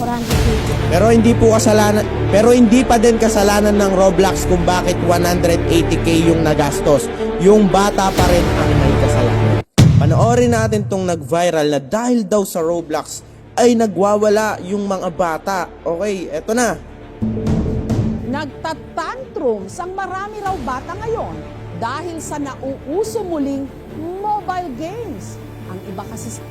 400k. Pero hindi pa din kasalanan ng Roblox kung bakit 180k yung nagastos. Yung bata pa rin ang may kasalanan. Panoorin natin tong nag-viral na dahil daw sa Roblox ay nagwawala yung mga bata. Okay, eto na. Nagtatantrums ang marami raw bata ngayon dahil sa nauuso muling mobile games. Ang iba kasi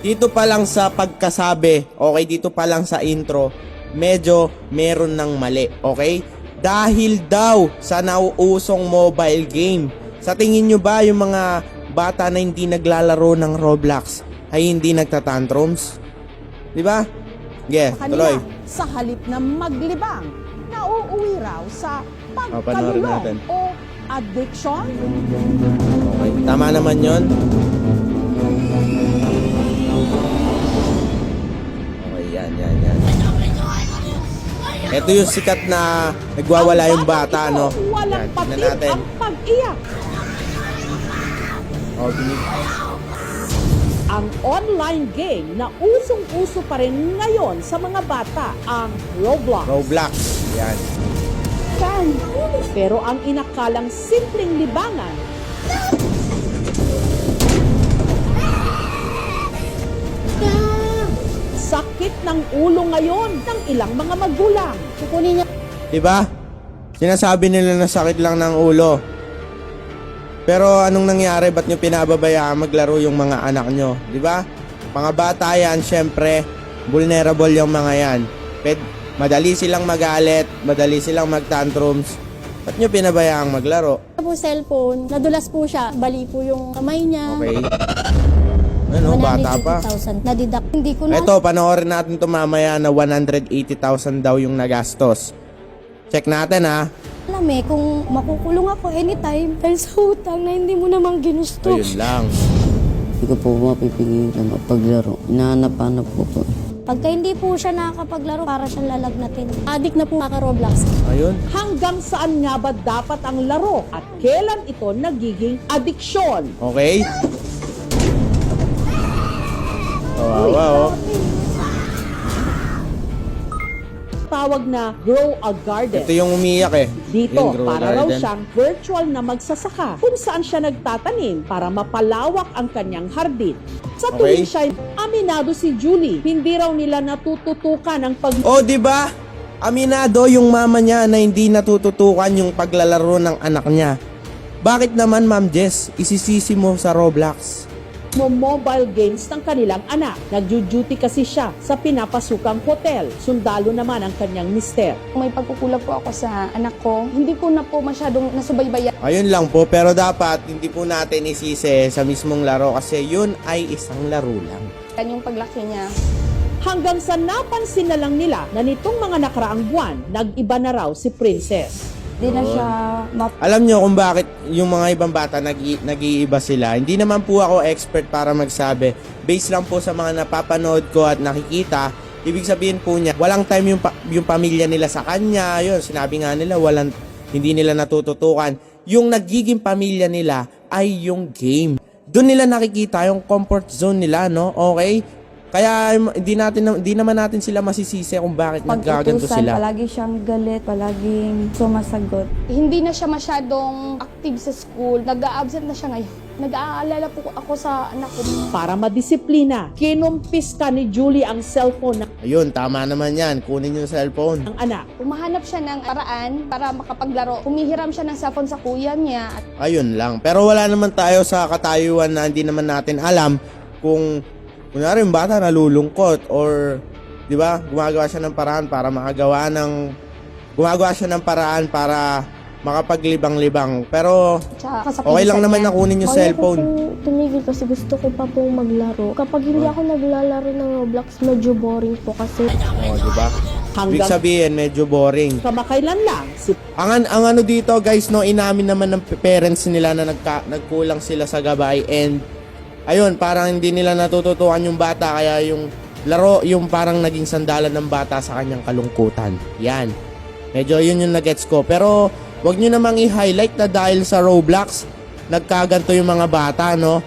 Dito pa lang sa pagkasabi, okay, dito pa lang sa intro, medyo meron ng mali, okay? Dahil daw sa nauusong mobile game. Sa tingin nyo ba yung mga bata na hindi naglalaro ng Roblox ay hindi nagtatantrums? Di ba? Yeah, tuloy. sa halip na maglibang, nauuwi raw sa panoorin natin. pagkalulong o addiction. Okay, tama naman yon. Okay, yan. Ito yung sikat na nagwawala yung bata, no? Walang Yan, tingnan patig natin. ang pag-iyak. Oh, Ang online game na usong-uso pa rin ngayon sa mga bata, ang Roblox. Roblox. Yan. Pero ang inakalang simpleng libangan, sakit ng ulo ngayon ng ilang mga magulang. Kukunin niya Diba? Sinasabi nila na sakit lang ng ulo. Pero anong nangyari? Ba't nyo pinababayaan maglaro yung mga anak nyo? Diba? Mga bata yan, syempre, vulnerable yung mga yan. Madali silang magalit, madali silang mag-tantrums. Ba't nyo pinabayaang maglaro? po cellphone, nadulas po siya, bali po yung kamay niya. Okay. Ano, bata pa. 180,000 na-deduct. Hindi ko na. Ito, panoorin natin ito mamaya na 180,000 daw yung nagastos. Check natin, ha. Alam kung makukulong ako anytime dahil sa utang na hindi mo naman ginusto. Ayun lang. Hindi ko po mapipigil na mapaglaro. Hinahanap-hanap ko po. Pagka hindi po siya nakakapaglaro, para siyang lalagnatin. Addict na po kaka-Roblox. Ayun. Hanggang saan nga ba dapat ang laro at kailan ito nagiging adiksyon? Okay. Kawawa, oh. Tawag na Grow a Garden. Ito yung umiyak eh. Dito, Yung Grow para raw Garden. siyang virtual na magsasaka kung saan siya nagtatanim para mapalawak ang kanyang hardin. Sa tuwing Okay. siya, aminado si Julie, hindi raw nila natututukan ang Oh, di ba? Aminado yung mama niya na hindi natututukan yung paglalaro ng anak niya. Bakit naman, Ma'am Jess, isisisi mo sa Roblox? mobile games ng kanilang anak. Nagjo-duty kasi siya sa pinapasukang hotel. Sundalo naman ang kanyang mister. May pagkukulang po ako sa anak ko. Hindi ko na po masyadong nasubaybayan. Ayun lang po, pero dapat hindi po natin isisi sa mismong laro kasi yun ay isang laro lang. Yan yung paglaki niya. Hanggang sa napansin na lang nila na nitong mga nakaraang buwan, nag-iba na raw si Princess. Hindi na siya Alam nyo kung bakit yung mga ibang bata nag-iiba sila. Hindi naman po ako expert para magsabi. Based lang po sa mga napapanood ko at nakikita, ibig sabihin po niya, walang time yung pamilya nila sa kanya. Yun, sinabi nga nila, hindi nila natututukan. Yung nagiging pamilya nila ay yung game. Doon nila nakikita yung comfort zone nila, no? Okay? Kaya hindi naman natin sila masisisi kung bakit nagkaganto Pag-utusan, sila. palagi siyang galit, palaging sumasagot. hindi na siya masyadong active sa school. Nag-a-absent na siya ngayon. Nag-aalala po ako sa anak ko. Para madisiplina, kinumpis ka ni Julie ang cellphone ng Ayun, tama naman yan. Kunin yung cellphone. anak. Umahanap siya ng paraan para makapaglaro. Humihiram siya ng cellphone sa kuya niya. At Ayun lang. Pero wala naman tayo sa katayuan na hindi naman natin alam kung kunwari yung bata nalulungkot or di ba gumagawa siya ng paraan para makapaglibang-libang. Pero okay lang naman na kunin yung cellphone. Ayaw ko pong tumigil kasi gusto ko pa pong maglaro. Kapag hindi ako naglalaro ng Roblox, medyo boring po kasi. Oh, di ba? Ibig Hanggang sabihin medyo boring. kamakailan lang, si Ang ano dito guys, no, inamin naman ng parents nila na nagkulang sila sa gabay and ayun, parang hindi nila natututukan yung bata kaya yung laro yung parang naging sandalan ng bata sa kanyang kalungkutan. Yan. Medyo yun yung nagets ko. Pero wag nyo namang i-highlight na dahil sa Roblox nagkaganto yung mga bata, no?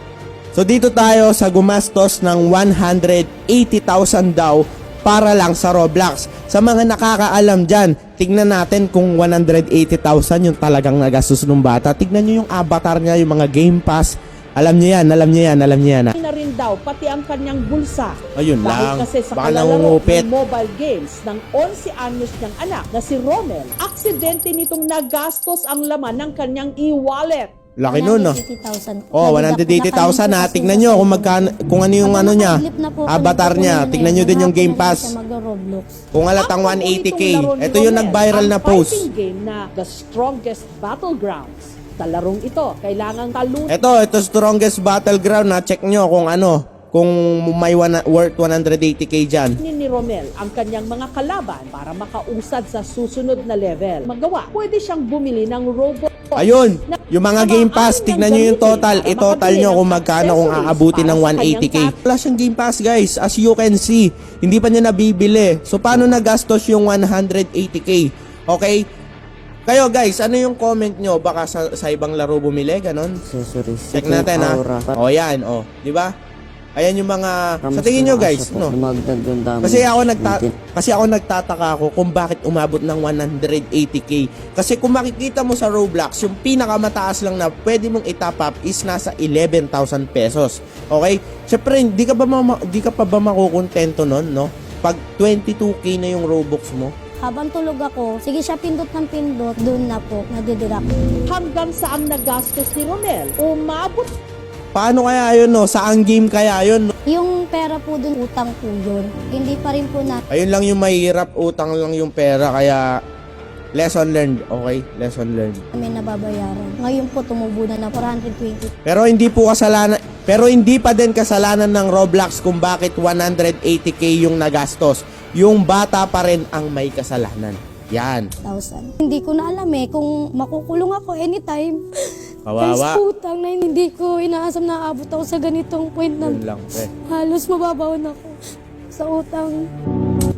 So dito tayo sa gumastos ng 180,000 daw para lang sa Roblox. Sa mga nakakaalam dyan, tignan natin kung 180,000 yung talagang nagastos ng bata. Tignan nyo yung avatar niya, yung mga Game Pass. Alam niya yan, alam niya yan, alam niya yan. na rin daw pati ang kanyang bulsa. Ayun Dahil lang, kasi sa baka kalalaro nangungupit. ng mobile games ng 11 anyos niyang anak na si Romel, aksidente nitong nagastos ang laman ng kanyang e-wallet. Laki nun, no? 180,000 po. Oh, Nakalimit 180,000 po na. kasi Tignan sa nyo kung cellphone. magkano, kung ano yung Habang ano niya, nakaidlip na po ako, avatar niya. nagkukunin Tignan nyo na din yung Maghapon Game na lang Pass. siya mag-Roblox. Kung halatang Ang 180k. paboritong laro ni Ito yung Romel, nag-viral na ang post. fighting game na The Strongest Battlegrounds. Sa larong ito, kailangang talunin Ito strongest battleground na. Check nyo kung ano, kung may worth 180k dyan. ni Romel ang kanyang mga kalaban para makausad sa susunod na level. Magawa, pwede siyang bumili ng robot. Ayun, yung mga Game Pass, tignan nyo yung total. I-total nyo kung magkano kung aabuti ng 180k. Wala siyang Game Pass, guys. As you can see, hindi pa niya nabibili. So, paano nagastos yung 180k? Okay? Kayo, guys, ano yung comment nyo? Baka sa ibang laro bumili, ganon? Accessories. Check natin, ha? Aura. O, yan, o. Di ba? Ayan yung mga... Sa tingin nyo, guys, no? Lumagdag yung dami. Kasi ako nagtataka ako kung bakit umabot ng 180k. Kasi kung makikita mo sa Roblox, yung pinakamataas lang na pwede mong i-top up is nasa 11,000 pesos. Okay? Syempre, di ka pa ba makukontento nun, no? Pag 22k na yung Robux mo. Habang tulog ako, sige siya pindot ng pindot, doon na po, nadidirak. Hanggang saan nagastos ni Romel? Umabot Paano kaya yun, no? Saang game kaya yun, no? Yung pera po doon, utang po yun. Hindi pa rin po na Ayun lang yung mahirap, utang lang yung pera. Kaya, lesson learned, okay? Lesson learned. namin nababayaran. Ngayon po, tumubo na na 420. Pero hindi pa din kasalanan ng Roblox kung bakit 180k yung nagastos. Yung bata pa rin ang may kasalanan. Yan. 1,000. Hindi ko na alam kung makukulong ako anytime. Kawawa. Dahil sa utang na hindi ko inaasam na abot ako sa ganitong point na Yun lang, pre. halos mababawan ako sa utang.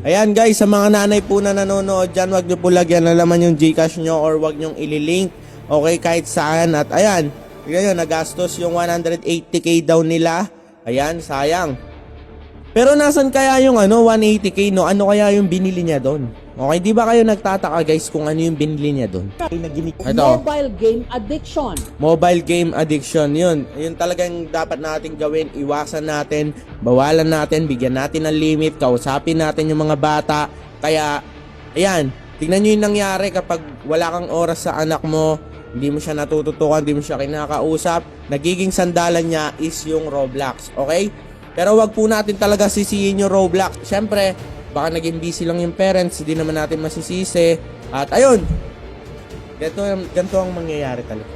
Ayan guys, sa mga nanay po na nanonood dyan, wag nyo po lagyan na laman yung Gcash nyo or wag nyong ililink. Okay, kahit saan. At ayan, tignan nyo, nagastos yung 180k daw nila. Ayan, sayang. Pero nasan kaya yung 180k, no? Ano kaya yung binili niya doon? Okay, di ba kayo nagtataka guys kung ano yung binili niya doon? Ito, mobile game addiction. mobile game addiction. Yun talagang dapat natin gawin. Iwasan natin, bawalan natin, bigyan natin ng limit, kausapin natin yung mga bata. Kaya, ayan, tignan nyo yung nangyari kapag wala kang oras sa anak mo, hindi mo siya natututukan, hindi mo siya kinakausap, nagiging sandalan niya is yung Roblox. Okay? Pero wag po natin talaga sisihin yung Roblox. Siyempre, baka naging busy lang yung parents, hindi naman natin masisisi. At ayun, ganito ang mangyayari talaga.